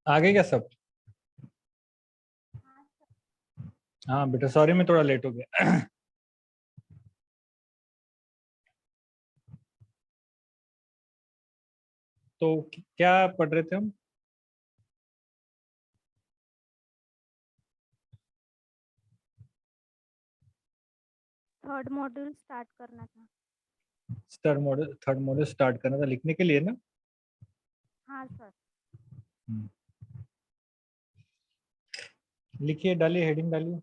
आ गए क्या सब? हाँ बेटा, सॉरी मैं थोड़ा लेट हो गया। तो क्या पढ़ रहे थे हम? थर्ड मॉड्यूल स्टार्ट करना था। थर्ड मॉडल स्टार्ट करना था लिखने के लिए ना? हाँ सर। हम्म। लिखिए, डालिए, हेडिंग डालिए।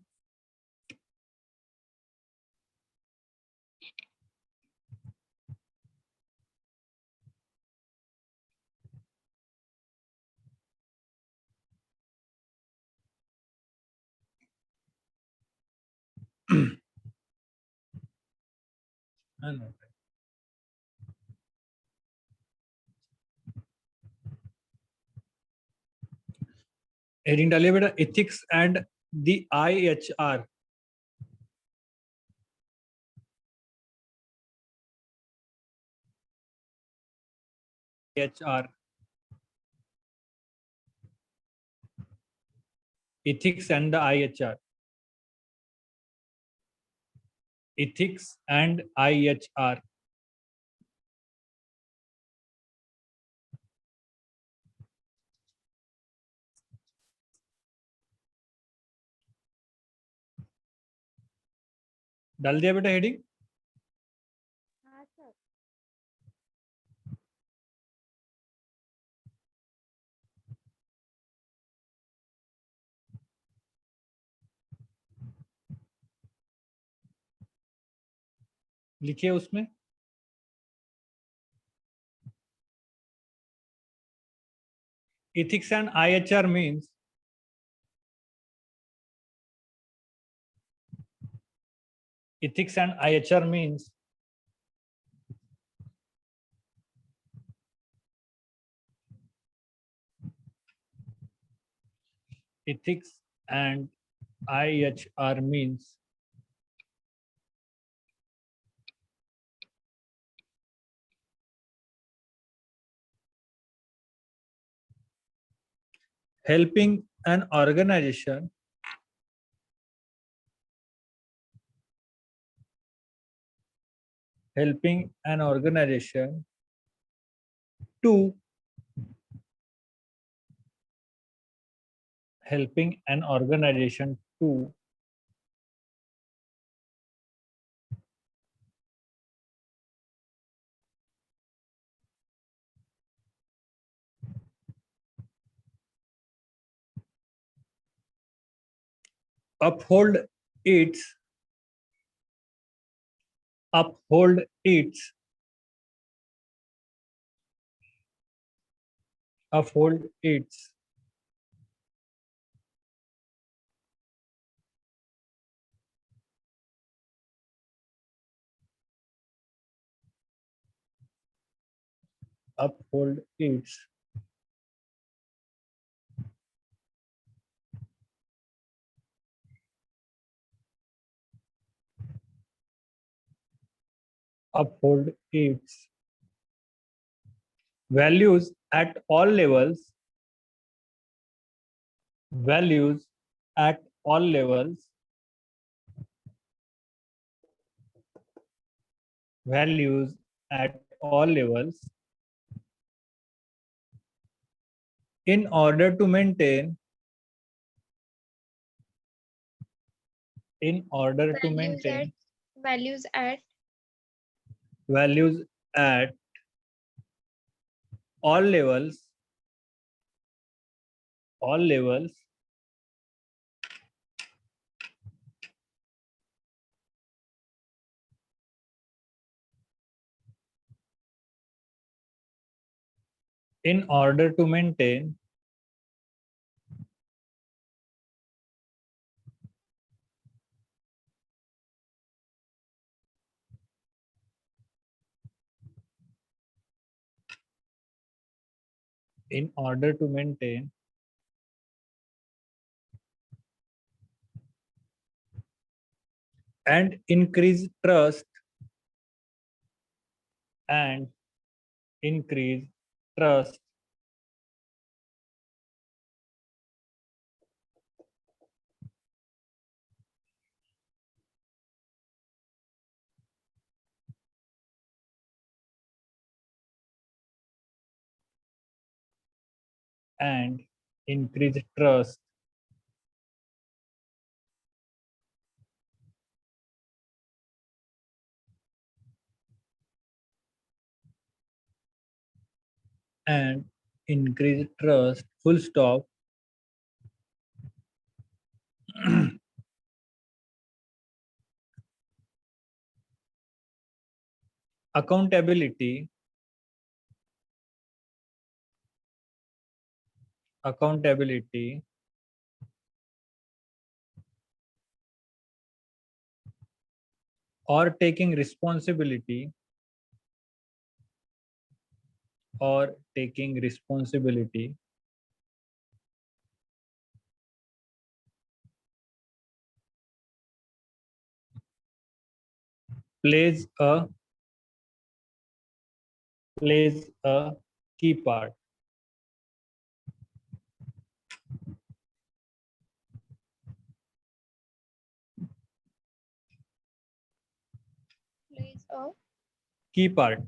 हाँ ना। हेडिंग डालिए बेटा, ethics and the IHR। HR, ethics and the IHR. Ethics and IHR. डाल दिया बेटा हेडिंग? हाँ सर। लिखिए उसमें। Ethics and IHR means ethics and IHR means ethics and IHR means helping an organization to helping an organization to uphold its uphold its uphold its uphold its uphold its values at all levels, values at all levels, values at all levels in order to maintain in order to values at maintain values at values at all levels all levels in order to maintain in order to maintain and increase trust and increase trust and increase trust and increase trust, full stop. Accountability, accountability or taking responsibility, or taking responsibility plays a key part. Plays a Key part.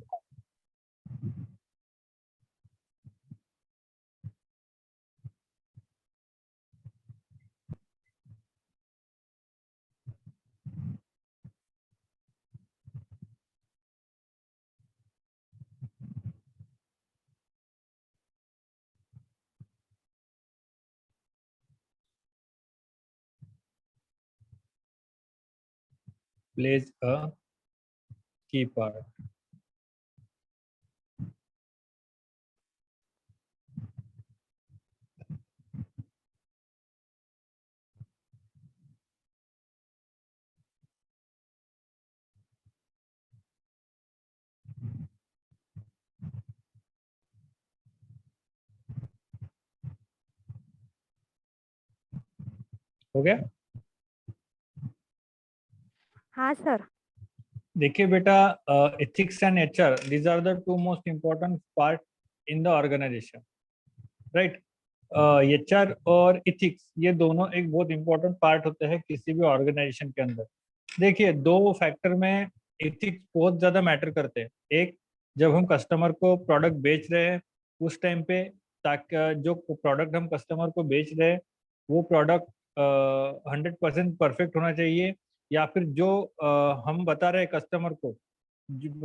Plays a key part. हो गया? हाँ sir. देखिए बेटा, ethics and HR, these are the two most important part in the organization, right? HR और ethics ये दोनों एक बहुत important part होते हैं किसी भी organization के अंदर. देखिए, दो फैक्टर में ethics बहुत ज्यादा मैटर करते हैं. एक, जब हम कस्टमर को प्रोडक्ट बेच रहे हैं उस टाइम पे, ताकि जो प्रोडक्ट हम कस्टमर को बेच रहे हैं वो प्रोडक्ट 100% परफेक्ट होना चाहिए, या फिर जो हम बता रहे हैं कस्टमर को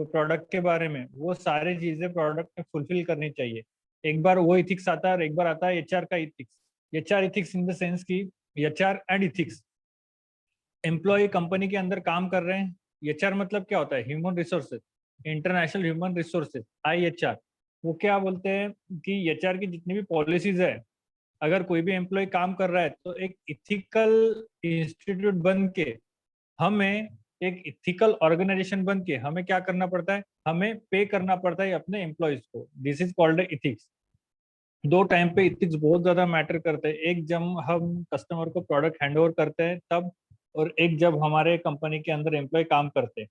प्रोडक्ट के बारे में वो सारी चीजें प्रोडक्ट में फुलफिल करनी चाहिए. एक बार वो इथिक्स आता है और एक बार आता है एचआर का ethics. HR ethics in the sense की HR and ethics, employ company के अंदर काम कर रहे हैं. एचआर मतलब क्या होता है? Human resources, international human resources, IHR. वो क्या बोलते हैं कि एचआर की जितनी भी पॉलिसीज है, अगर कोई भी एम्प्लॉय काम कर रहा है तो एक इथिकल इंस्टीट्यूट बन के हमें, एक इथिकल ऑर्गेनाइजेशन बन के हमें क्या करना पड़ता है? हमें पे करना पड़ता है अपने एम्प्लॉयज को. This is called ethics. दो टाइम पे इथिक्स बहुत ज्यादा मैटर करते हैं. एक जब हम कस्टमर को प्रोडक्ट हैंड ओवर करते हैं तब, और एक जब हमारे कंपनी के अंदर एम्प्लॉय काम करते हैं.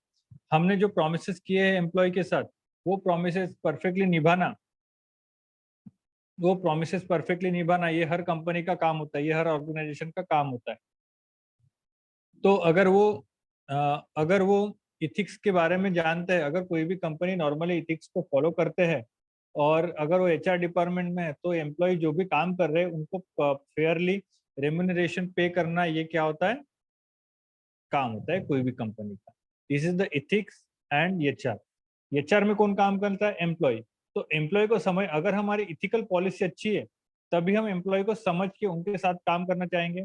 हमने जो प्रोमिसेस किए हैं एम्प्लॉय के साथ, वो प्रोमिसेस परफेक्टली निभाना, ये हर कंपनी का काम होता है, ये हर ऑर्गेनाइजेशन का काम होता है. तो अगर वो इथिक्स के बारे में जानते हैं, अगर कोई भी कंपनी नॉर्मली इथिक्स को फॉलो करते हैं, और अगर वो एचआर डिपार्टमेंट में है, तो एम्प्लॉय जो भी काम कर रहे हैं उनको फेयरली रेम्यूनरेशन पे करना, ये क्या होता है? काम होता है कोई भी कंपनी का. This is the ethics and HR. HR में कौन काम करता है? एम्प्लॉय. तो एम्प्लॉय को समझ, अगर हमारी इथिकल पॉलिसी अच्छी है तभी हम एम्प्लॉय को समझ के उनके साथ काम करना चाहेंगे,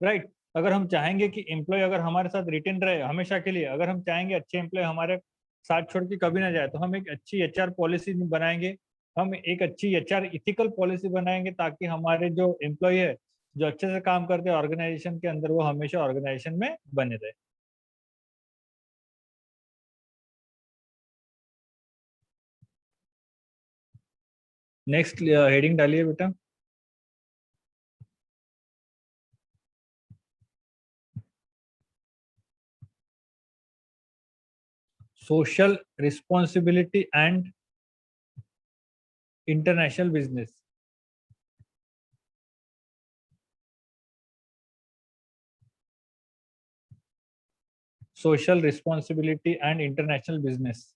राइट? अगर हम चाहेंगे कि एम्प्लॉय अगर हमारे साथ रिटेन रहे हमेशा के लिए, अगर हम चाहेंगे अच्छे एम्प्लॉय हमारे साथ छोड़ के कभी ना जाए, तो हम एक अच्छी एचआर पॉलिसी बनाएंगे. हम एक अच्छी एचआर इथिकल पॉलिसी बनाएंगे ताकि हमारे जो एम्प्लॉय है, जो अच्छे से काम करते हैं ऑर्गेनाइजेशन के अंदर, वो हमेशा ऑर्गेनाइजेशन में बने रहे. नेक्स्ट हेडिंग डालिए बेटा. Social responsibility and international business. social responsibility and international business.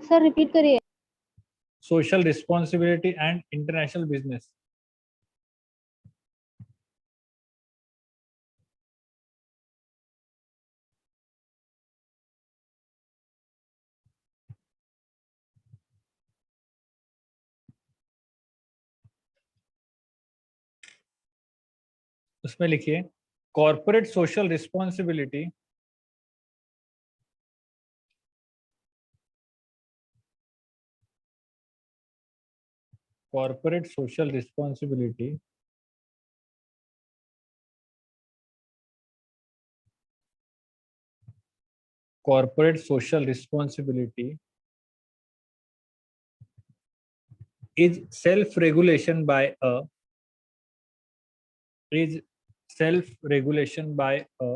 Sir repeat करिए। Social responsibility and international business. उसमें लिखिए corporate social responsibility corporate social responsibility corporate social responsibility is self-regulation by a is self-regulation by a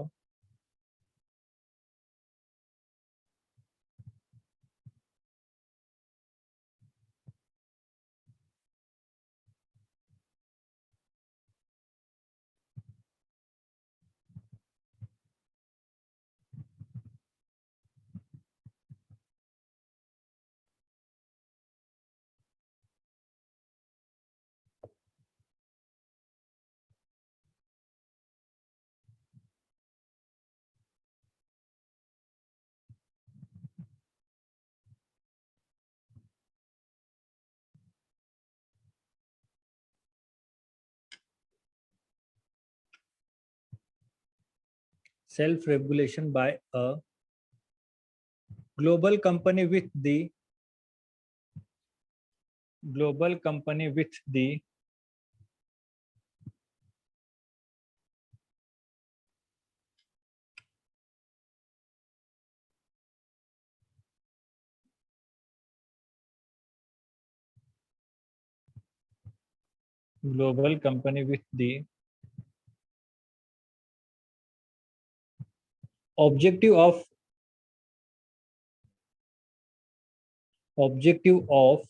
self-regulation by a global company with the global company with the global company with the objective of objective of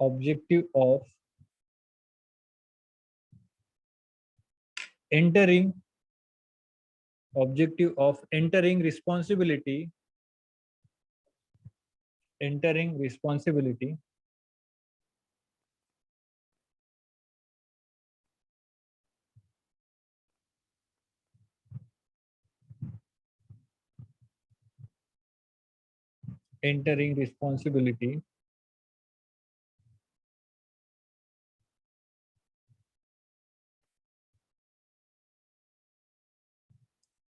objective of entering objective of entering responsibility entering responsibility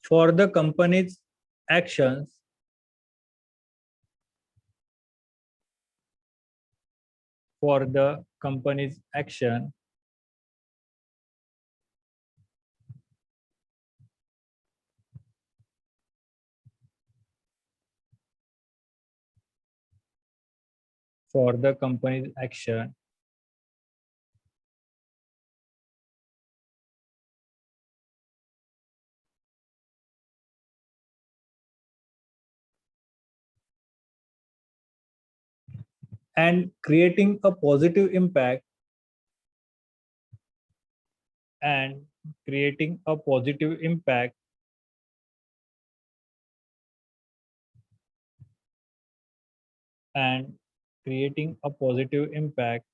for the company's actions for the company's action for the company's action and creating a positive impact and creating a positive impact and creating a positive impact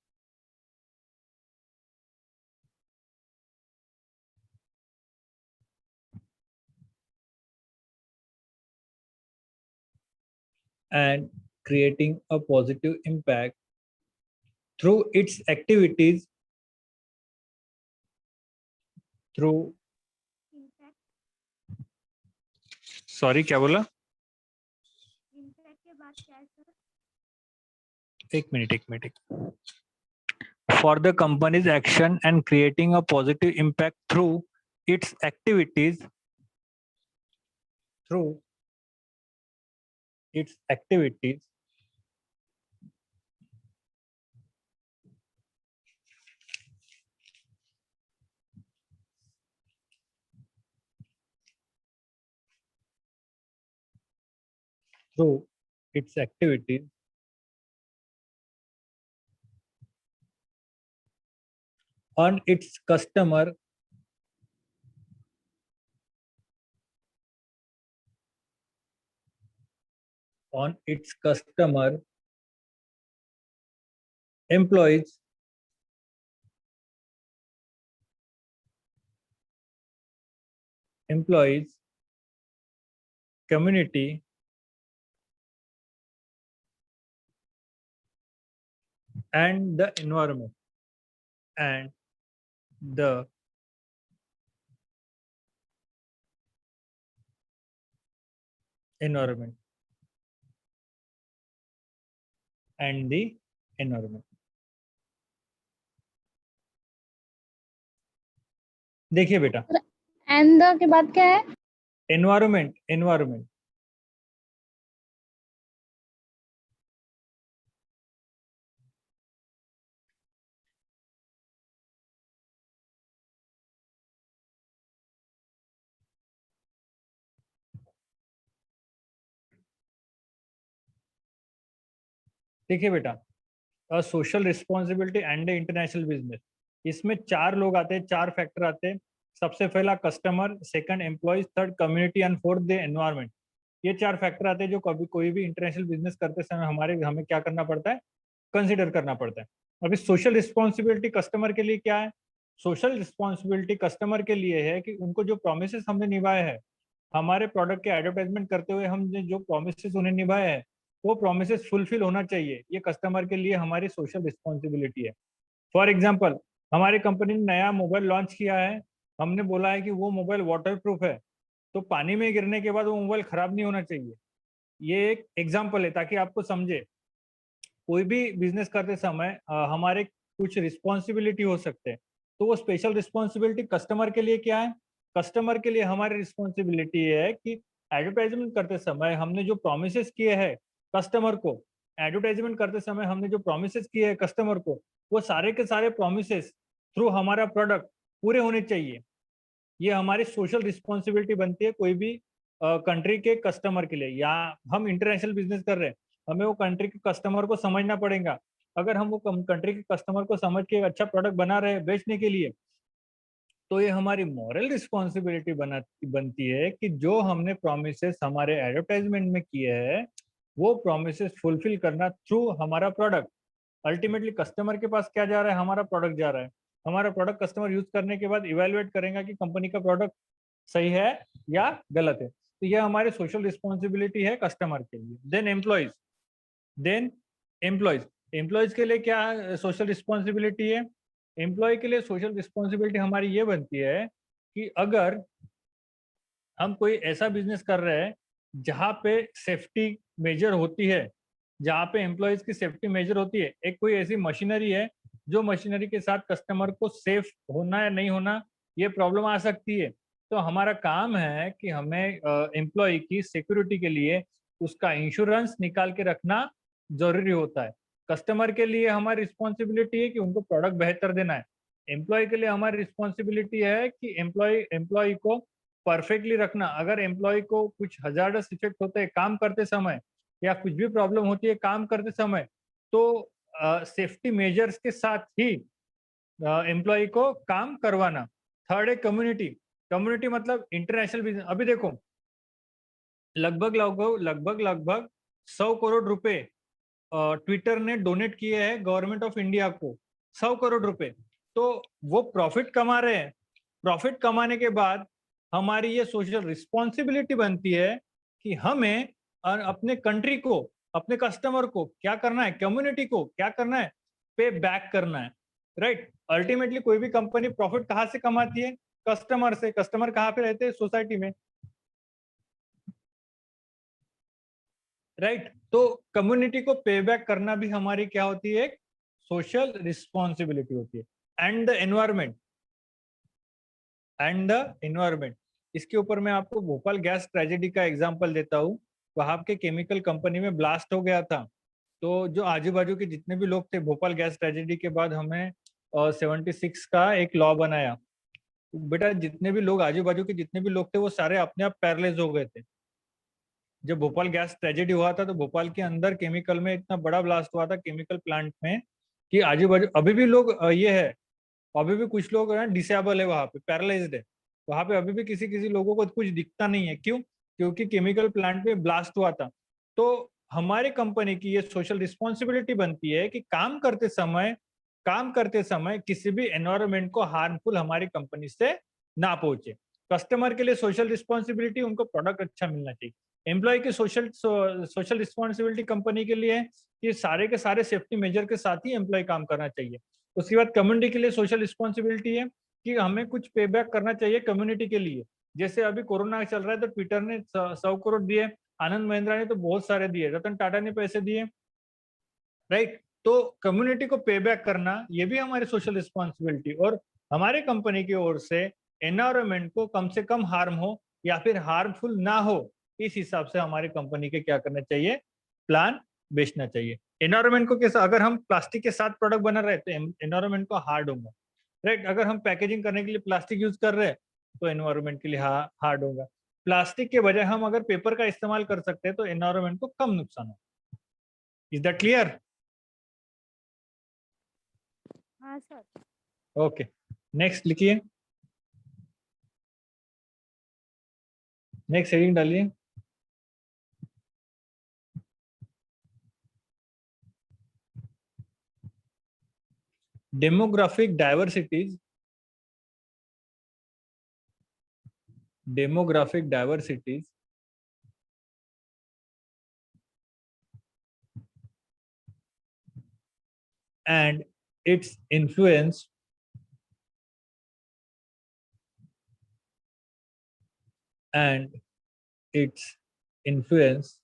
and creating a positive impact through its activities through impact sorry क्या बोला impact के बाद क्या है sir? एक minute for the company's action and creating a positive impact through its activities through its activities through its activities on its customer on its customer, employees, community, and the environment. And the environment. And the environment. देखिए बेटा, and the के बाद क्या है? Environment, environment देखिए बेटा, social responsibility and international business, इसमें चार लोग आते हैं, चार फैक्टर आते हैं। सबसे पहला customer, second employees, third community and fourth the environment. ये चार फैक्टर आते हैं जो कभी कोई भी इंटरनेशनल बिजनेस करते समय हमें क्या करना पड़ता है, कंसिडर करना पड़ता है। अभी सोशल रिस्पॉन्सिबिलिटी कस्टमर के लिए क्या है? सोशल रिस्पॉन्सिबिलिटी कस्टमर के लिए है कि उनको जो प्रोमिस हमने निभाए हैं, हमारे प्रोडक्ट के एडवर्टाइजमेंट करते हुए हमने जो प्रोमिस उन्हें निभाए हैं, वो प्रोमिस फुलफिल होना चाहिए। ये कस्टमर के लिए हमारी सोशल रिस्पॉन्सिबिलिटी है। फॉर एग्जाम्पल, हमारी कंपनी ने नया मोबाइल लॉन्च किया है, हमने बोला है कि वो मोबाइल वाटर प्रूफ है, तो पानी में गिरने के बाद वो मोबाइल खराब नहीं होना चाहिए। ये एक एग्जाम्पल है ताकि आपको समझे। कोई भी बिजनेस करते समय हमारे कुछ रिस्पॉन्सिबिलिटी हो सकते हैं, तो वो स्पेशल रिस्पॉन्सिबिलिटी कस्टमर के लिए क्या है? कस्टमर के लिए हमारी रिस्पॉन्सिबिलिटी है कि एडवर्टाइजमेंट करते समय हमने जो प्रोमिस किए हैं कस्टमर को, एडवर्टाइजमेंट करते समय हमने जो प्रोमिस किए हैं कस्टमर को, वो सारे के सारे प्रोमिस थ्रू हमारा प्रोडक्ट पूरे होने चाहिए। ये हमारी सोशल रिस्पॉन्सिबिलिटी बनती है कोई भी कंट्री के कस्टमर के लिए। या हम इंटरनेशनल बिजनेस कर रहे हैं, हमें वो कंट्री के कस्टमर को समझना पड़ेगा। अगर हम वो कंट्री के कस्टमर को समझ के एक अच्छा प्रोडक्ट बना रहे हैं बेचने के लिए, तो ये हमारी मॉरल रिस्पॉन्सिबिलिटी बनती है कि जो हमने प्रोमिसेस हमारे एडवर्टाइजमेंट में किए हैं, वो प्रोमिसेस फुलफिल करना थ्रू हमारा प्रोडक्ट। अल्टीमेटली कस्टमर के पास क्या जा रहा है? हमारा प्रोडक्ट जा रहा है। हमारा प्रोडक्ट कस्टमर यूज करने के बाद इवेलुएट करेगा कि कंपनी का प्रोडक्ट सही है या गलत है। तो यह हमारी सोशल रिस्पॉन्सिबिलिटी है कस्टमर के लिए। Then employees, then employees employees के लिए क्या सोशल रिस्पॉन्सिबिलिटी है? एम्प्लॉय के लिए सोशल रिस्पॉन्सिबिलिटी हमारी ये बनती है कि अगर हम कोई ऐसा बिजनेस कर रहे हैं जहाँ पे सेफ्टी मेजर होती है, जहाँ पे एम्प्लॉयज की सेफ्टी मेजर होती है, एक कोई ऐसी मशीनरी है जो मशीनरी के साथ कस्टमर को सेफ होना या नहीं होना, ये प्रॉब्लम आ सकती है। तो हमारा काम है कि हमें एम्प्लॉय की सिक्योरिटी के लिए उसका इंश्योरेंस निकाल के रखना जरूरी होता है। कस्टमर के लिए हमारी रिस्पॉन्सिबिलिटी है कि उनको प्रोडक्ट बेहतर देना है। एम्प्लॉय के लिए हमारी रिस्पॉन्सिबिलिटी है कि एम्प्लॉय को परफेक्टली रखना। अगर एम्प्लॉय को कुछ हजार्डस इफेक्ट होते हैं काम करते समय, या कुछ भी प्रॉब्लम होती है काम करते समय, तो सेफ्टी मेजर्स के साथ ही एम्प्लॉय को काम करवाना। थर्ड है कम्युनिटी। कम्युनिटी मतलब इंटरनेशनल बिजनेस। अभी देखो, लगभग 100 करोड़ रुपए ट्विटर ने डोनेट किए हैं गवर्नमेंट ऑफ इंडिया को, 100 करोड़ रुपए। तो वो प्रॉफिट कमा रहे हैं। प्रॉफिट कमाने के बाद हमारी ये सोशल रिस्पॉन्सिबिलिटी बनती है कि हमें अपने कंट्री को, अपने कस्टमर को क्या करना है, कम्युनिटी को क्या करना है, पे बैक करना है। राइट? अल्टीमेटली कोई भी कंपनी प्रॉफिट कहाँ से कमाती है? कस्टमर से। कस्टमर कहाँ पे रहते हैं? सोसाइटी में। राइट? तो कम्युनिटी को पे बैक करना भी हमारी क्या होती है? एक सोशल रिस्पॉन्सिबिलिटी होती है। And the environment, and the environment, इसके ऊपर मैं आपको भोपाल गैस ट्रेजेडी का एग्जांपल देता हूँ। वहां के केमिकल कंपनी में ब्लास्ट हो गया था, तो जो आजू बाजू के जितने भी लोग थे, भोपाल गैस ट्रेजेडी के बाद हमें 76 का एक लॉ बनाया। बेटा जितने भी लोग, आजू बाजू के जितने भी लोग थे, वो सारे अपने आप पैरलाइज हो गए थे। जब भोपाल गैस ट्रेजेडी हुआ था, तो भोपाल के अंदर केमिकल में इतना बड़ा ब्लास्ट हुआ था, केमिकल प्लांट में, कि आजू बाजू अभी भी लोग ये है, अभी भी कुछ लोग डिसेबल है, वहां पे पैरालाइज्ड है। वहां पे अभी भी किसी किसी लोगों को कुछ दिखता नहीं है। क्यों? क्योंकि केमिकल प्लांट में ब्लास्ट हुआ था। तो हमारे कंपनी की ये सोशल रिस्पॉन्सिबिलिटी बनती है कि काम करते समय किसी भी एनवायरनमेंट को हार्मफुल हमारी कंपनी से ना पहुंचे। कस्टमर के लिए सोशल रिस्पॉन्सिबिलिटी, उनको प्रोडक्ट अच्छा मिलना चाहिए। एम्प्लॉय की सोशल रिस्पॉन्सिबिलिटी कंपनी के लिए है कि सारे के सारे सेफ्टी मेजर के साथ ही एम्प्लॉय काम करना चाहिए। उसके बाद कम्युनिटी के लिए सोशल रिस्पॉन्सिबिलिटी है कि हमें कुछ पे बैक करना चाहिए कम्युनिटी के लिए। जैसे अभी कोरोना चल रहा है तो ट्विटर ने 100 करोड़ दिए, आनंद महिंद्रा ने तो बहुत सारे दिए, रतन टाटा ने पैसे दिए, राइट। तो कम्युनिटी को पे बैक करना ये भी हमारी सोशल रिस्पॉन्सिबिलिटी, और हमारे कंपनी की ओर से एनवायरमेंट को कम से कम हार्म हो या फिर हार्मफुल ना हो, इस हिसाब से हमारी कंपनी के क्या करना चाहिए, प्लान बेचना चाहिए। एनवायरमेंट को कैसा, अगर हम प्लास्टिक के साथ प्रोडक्ट बना रहे तो एनवायरमेंट को हार्ड होगा, राइट। अगर हम पैकेजिंग करने के लिए प्लास्टिक यूज कर रहे हैं तो एनवायरमेंट के लिए हार्ड होगा। प्लास्टिक के बजाय हम अगर पेपर का इस्तेमाल कर सकते हैं तो एनवायरमेंट को कम नुकसान होगा। Is that clear? हाँ सर। ओके, नेक्स्ट लिखिए, नेक्स्ट हेडिंग डालिए। Demographic diversities, demographic diversities and its influence and its influence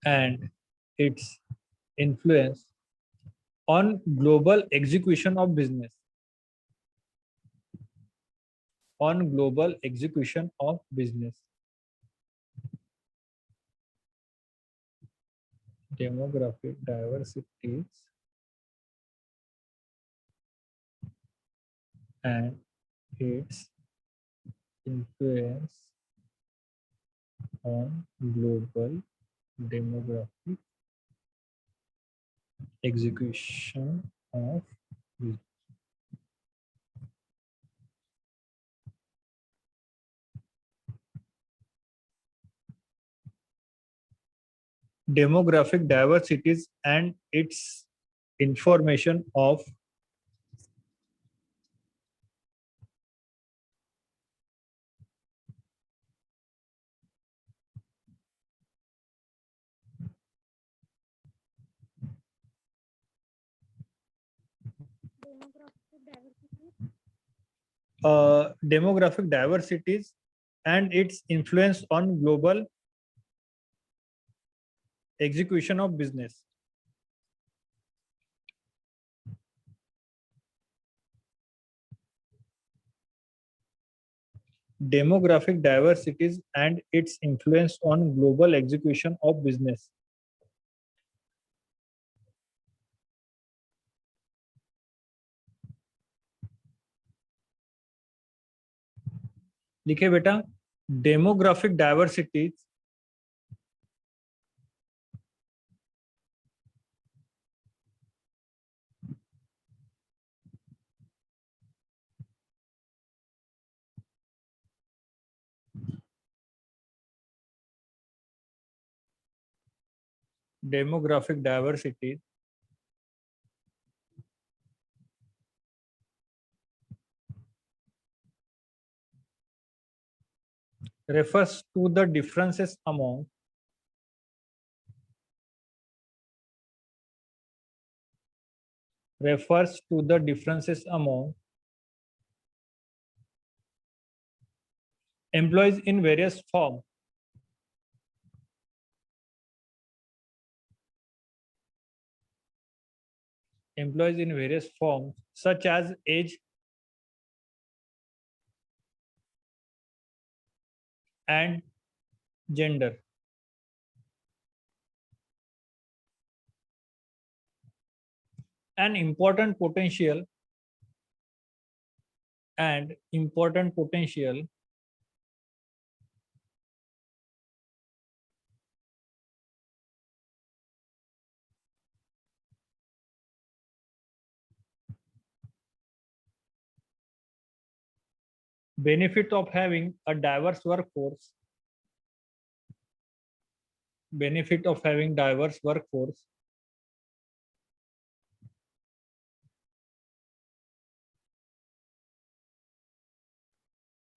and its influence on global execution of business, on global execution of business. Demographic diversities and its influence on global demographic execution of business. Demographic diversities and its information of demographic diversities and its influence on global execution of business. Demographic diversities and its influence on global execution of business. लिखे बेटा, demographic diversities demographic diversity refers to the differences among employees in various forms such as age and gender. An important potential benefit of having a diverse workforce, benefit of having diverse workforce,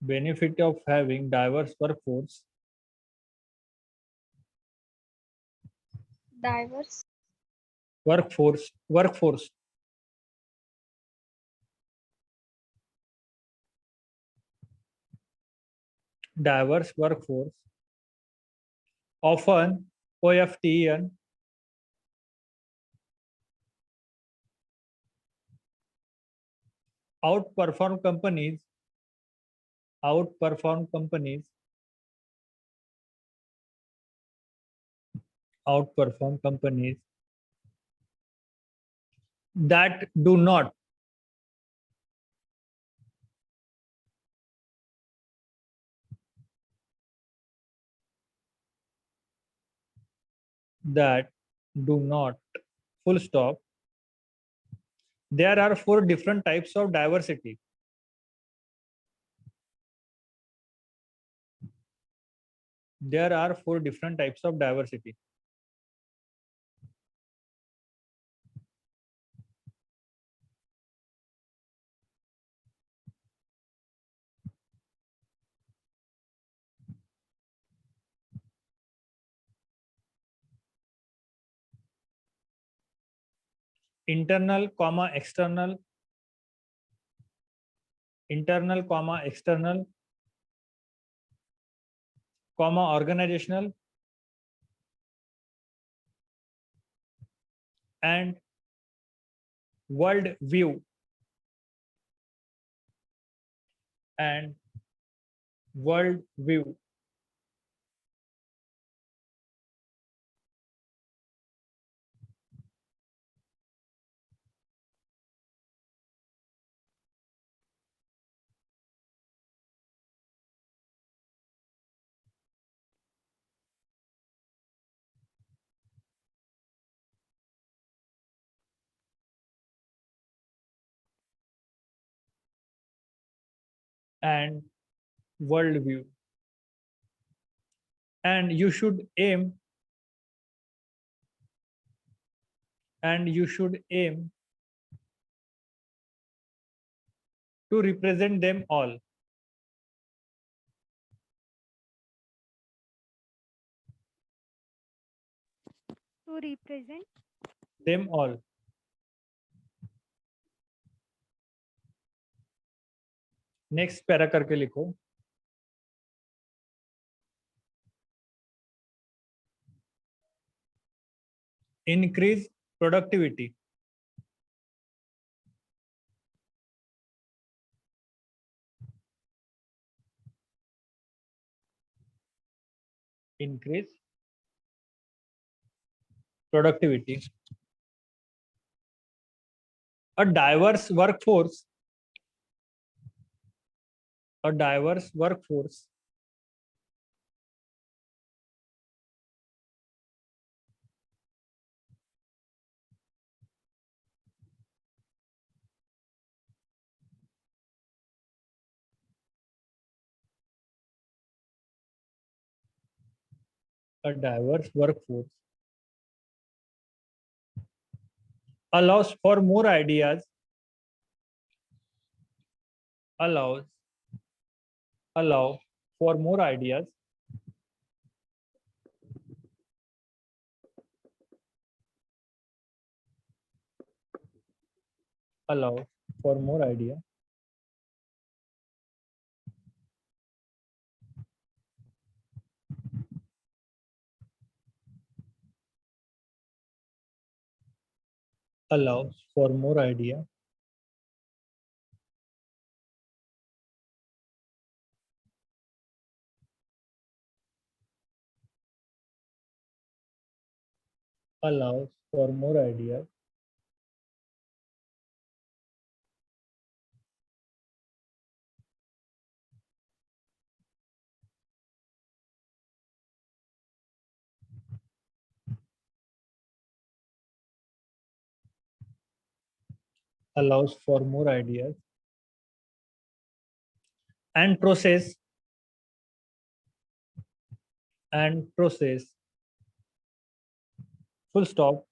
benefit of having diverse workforce, diverse, workforce, diverse workforce, often OFTEN, outperform companies, outperform companies, outperform companies that do not, that do not, full stop. There are 4 different types of diversity. There are 4 different types of diversity. Internal, external, internal, external, organizational, and world view, and world view. And world view. And you should aim, and you should aim to represent them all. to represent, Them all. Next para करके लिखो. Increase productivity. Increase productivity. A diverse workforce, a diverse workforce a diverse workforce allows for more ideas, allow for more ideas, allow for more idea, allows for more idea, allows for more ideas, allows for more ideas, and process full stop.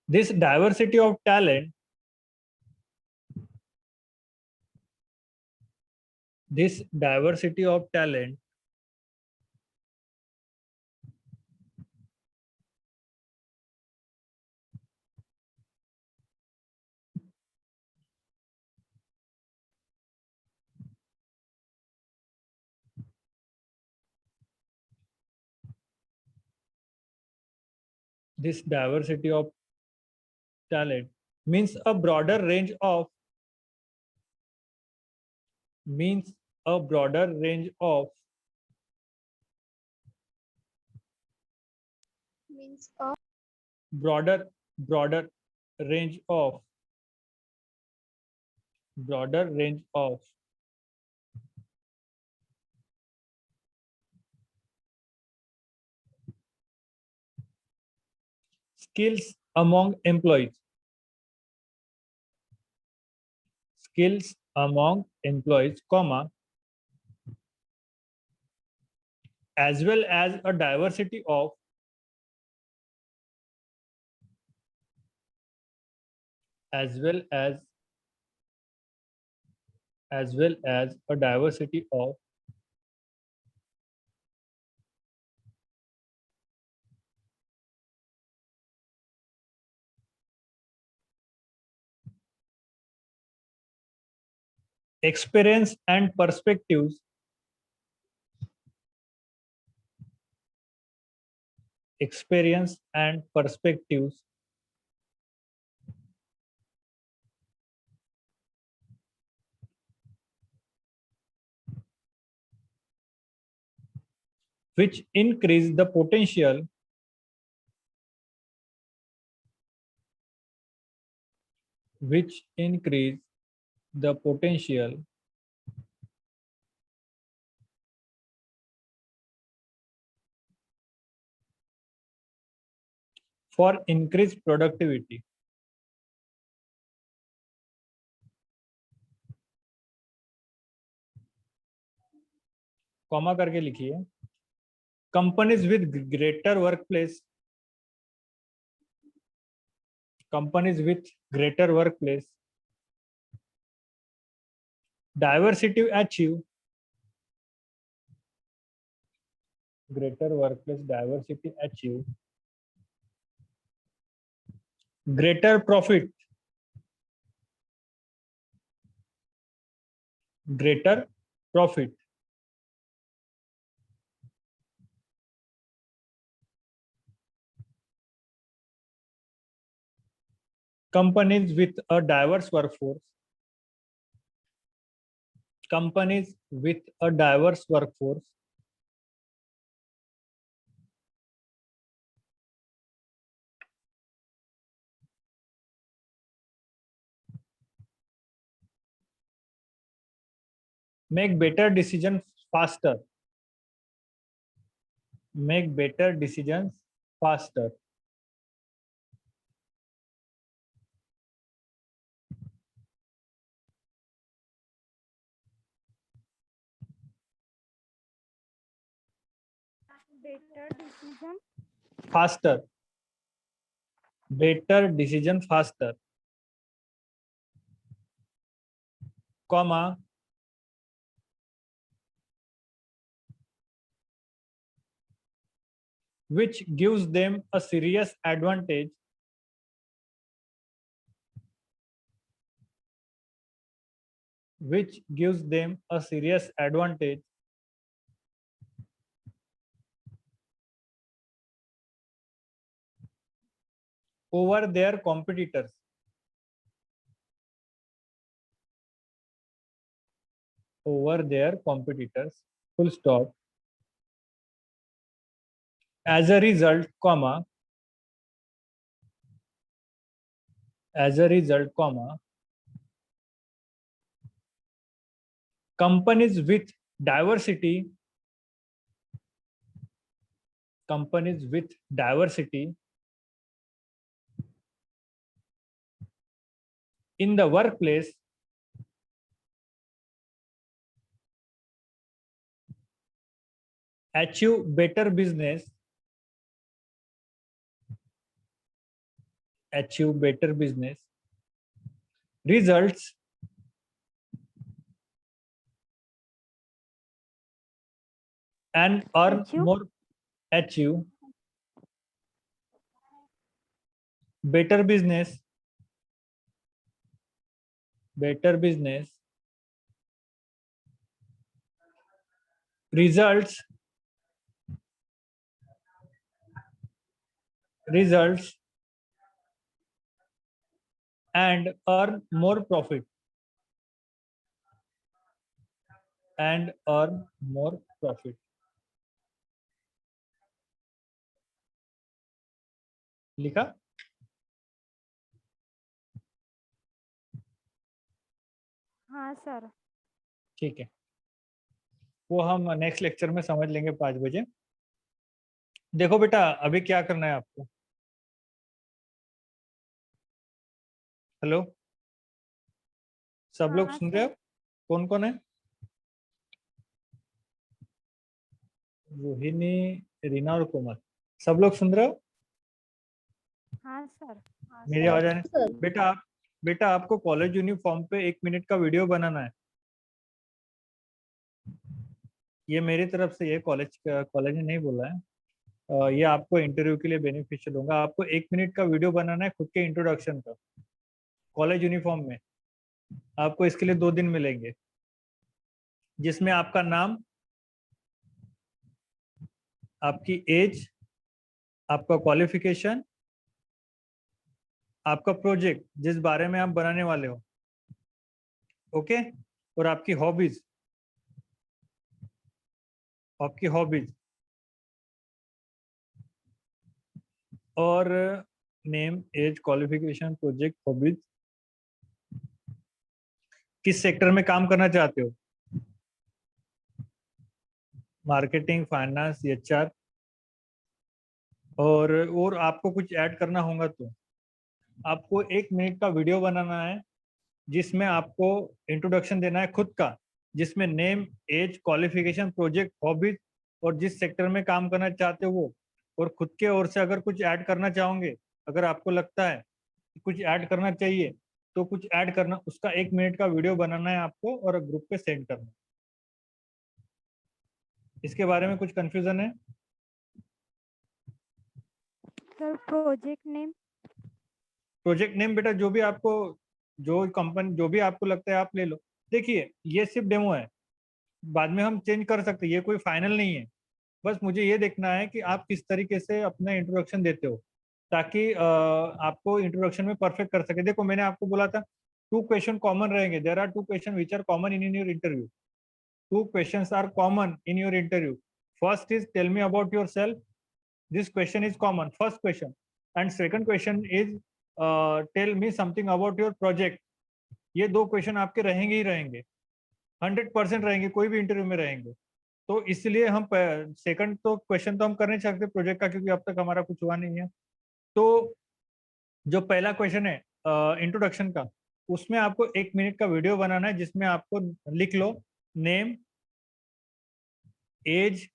This diversity of talent this diversity of talent this diversity of talent means a broader range of means a broader range of means of broader range of broader range of skills among employees comma as well as a diversity of as well as a diversity of experience and perspectives experience and perspectives which increase the potential which increase the potential for increased productivity. Comma करके लिखिए companies with greater workplace diversity achieve greater workplace diversity achieve greater profit companies with a diverse workforce make better decisions faster better decision faster comma which gives them a serious advantage over their competitors full stop as a result comma companies with diversity in the workplace achieve better business, results and earn Achieve. more, achieve better business, results and earn more profit, लिखा? हाँ sir. ठीक है, वो हम next lecture में समझ लेंगे 5 बजे। देखो बेटा, अभी क्या करना है आपको। हेलो, सब लोग हाँ सुन रहे हो? सर। कौन कौन है? रोहिणी, रीना और कोमल, सब लोग सुन रहे हो? हाँ सर। मेरी आवाज आ रही है? बेटा आपको कॉलेज यूनिफॉर्म पे 1 मिनट का वीडियो बनाना है। ये मेरी तरफ से, ये कॉलेज ने नहीं बोला है। ये आपको इंटरव्यू के लिए बेनिफिशियल होगा। आपको 1 मिनट का वीडियो बनाना है खुद के इंट्रोडक्शन का, कॉलेज यूनिफॉर्म में। आपको इसके लिए 2 दिन मिलेंगे, जिसमें आपका नाम, आपकी एज, आपका क्वालिफिकेशन, आपका प्रोजेक्ट जिस बारे में आप बनाने वाले हो, ओके, और आपकी हॉबीज, और name, age, qualification, project, hobbies. किस सेक्टर में काम करना चाहते हो? Marketing, finance, HR. और आपको कुछ ऐड करना होगा तो आपको 1 मिनट का वीडियो बनाना है, जिसमें आपको इंट्रोडक्शन देना है खुद का, जिसमें name, age, qualification, project, hobbies और जिस सेक्टर में काम करना चाहते हो वो, और खुद के ओर से अगर कुछ ऐड करना चाहोगे, अगर आपको लगता है कि कुछ ऐड करना चाहिए तो कुछ ऐड करना, उसका 1 मिनट का वीडियो बनाना है आपको और ग्रुप पे सेंड करना है। इसके बारे में कुछ कंफ्यूजन है? Sir project name. Project name बेटा, जो भी आपको, जो कंपनी, जो भी आपको लगता है आप ले लो। देखिए, ये सिर्फ डेमो है, बाद में हम चेंज कर सकते हैं, ये कोई फाइनल नहीं है। बस मुझे ये देखना है कि आप किस तरीके से अपना इंट्रोडक्शन देते हो, ताकि आपको इंट्रोडक्शन में परफेक्ट कर सके। देखो, मैंने आपको बोला था 2 क्वेश्चन कॉमन रहेंगे। There are 2 question which are common in your interview. 2 questions are common in your interview. First is tell me about yourself, this question is common, first question. And second question is tell me something about your project. ये 2 question आपके रहेंगे ही रहेंगे, 100% रहेंगे, कोई भी interview में रहेंगे। तो इसलिए हम सेकंड तो क्वेश्चन तो हम कर नहीं सकते प्रोजेक्ट का, क्योंकि अब तक हमारा कुछ हुआ नहीं है। तो जो पहला क्वेश्चन है इंट्रोडक्शन का, उसमें आपको 1 मिनट का वीडियो बनाना है, जिसमें आपको लिख लो name, age,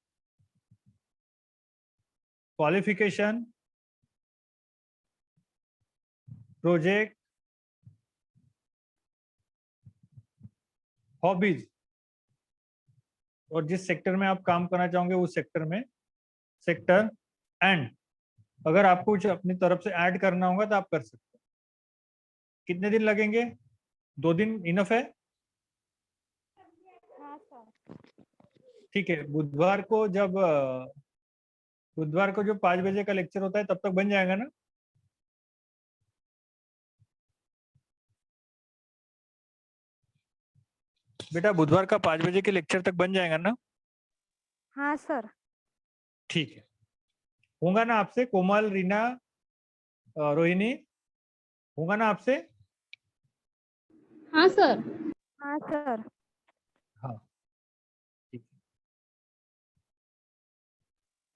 qualification, project, hobbies और जिस सेक्टर में आप काम करना चाहोगे उस सेक्टर में, सेक्टर। एंड अगर आपको कुछ अपनी तरफ से ऐड करना होगा तो आप कर सकते हो। कितने दिन लगेंगे? 2 दिन इनफ है? हाँ सर। ठीक है, बुधवार को जो 5 बजे का लेक्चर होता है तब तक बन जाएगा ना? बेटा, बुधवार का 5 बजे के लेक्चर तक बन जाएगा ना? हाँ सर। ठीक है, होगा ना आपसे? कोमल, रीना, रोहिणी, होगा ना आपसे? हाँ सर। हाँ सर। हाँ, ठीक है।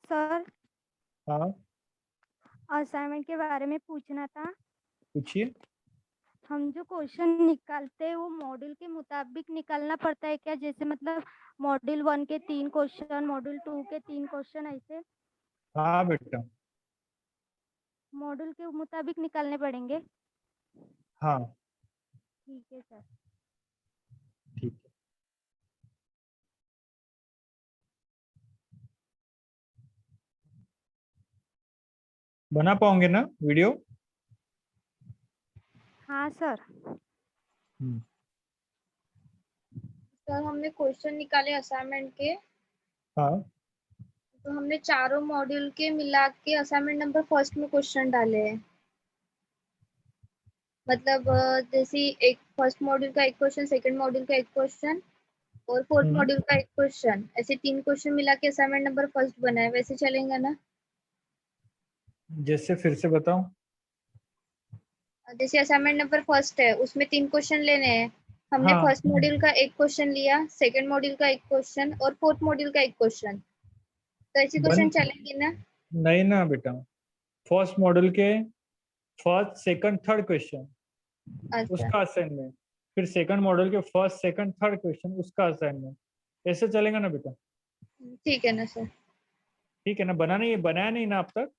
सर हाँ, असाइनमेंट के बारे में पूछना था। पूछिए। हम जो क्वेश्चन निकालते हैं वो मॉड्यूल के मुताबिक निकालना पड़ता है क्या? जैसे मतलब मॉड्यूल 1 के 3 क्वेश्चन, मॉड्यूल 2 के 3 क्वेश्चन, ऐसे हाँ बेटा, मॉड्यूल के मुताबिक निकालने पड़ेंगे। हाँ ठीक है सर। ठीक है। बना पाओगे ना वीडियो? हाँ सर। सर हमने क्वेश्चन निकाले असाइनमेंट के, हाँ तो हमने चारों मॉड्यूल के मिला के असाइनमेंट नंबर फर्स्ट में क्वेश्चन डाले हैं। मतलब जैसे एक फर्स्ट मॉड्यूल का एक क्वेश्चन, सेकंड मॉड्यूल का एक क्वेश्चन और फोर्थ मॉड्यूल का एक क्वेश्चन, ऐसे 3 क्वेश्चन मिला के असाइनमेंट नंबर फर्स्ट बना है। वैसे चलेगा ना? जैसे फिर से बताओ। जैसे असाइनमेंट नंबर फर्स्ट है, उसमें 3 क्वेश्चन लेने हैं। हमने हाँ फर्स्ट मॉड्यूल का एक क्वेश्चन लिया, सेकंड मॉड्यूल का एक क्वेश्चन और फोर्थ मॉड्यूल का एक क्वेश्चन, तो ऐसे बन क्वेश्चन चलेंगे ना? नहीं ना बेटा, फर्स्ट मॉड्यूल के फर्स्ट सेकंड थर्ड क्वेश्चन अच्छा, उसका असाइनमेंट, फिर सेकंड मॉड्यूल के फर्स्ट सेकंड थर्ड क्वेश्चन उसका असाइनमेंट, ऐसे चलेगा ना बेटा? ठीक है ना सर? ठीक है ना? बनाया नहीं ना अब तक?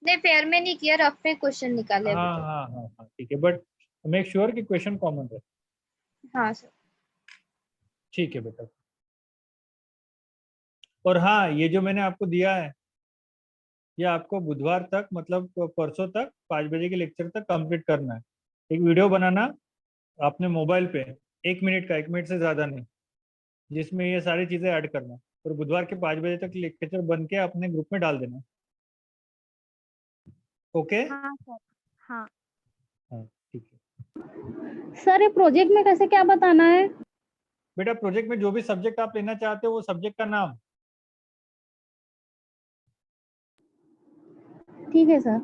नहीं, पेयर में नहीं किया, रफ में क्वेश्चन निकाले अभी हाँ तक। हाँ हाँ हाँ ठीक है, बट मेक श्योर कि क्वेश्चन कॉमन रहे। हाँ सर। ठीक है बेटा। और हाँ, ये जो मैंने आपको दिया है, ये आपको बुधवार तक, मतलब परसों तक 5 बजे के लेक्चर तक कंप्लीट करना है। एक वीडियो बनाना अपने मोबाइल पे, 1 मिनट का, 1 मिनट से ज्यादा नहीं, जिसमें ये सारी चीजें ऐड करना, और बुधवार के 5 बजे तक लेक्चर बन के अपने ग्रुप में डाल देना। ओके? हाँ सर। हाँ हाँ ठीक है सर ये प्रोजेक्ट में कैसे क्या बताना है? बेटा। प्रोजेक्ट में जो भी सब्जेक्ट आप लेना चाहते हो वो सब्जेक्ट का नाम, ठीक है सर।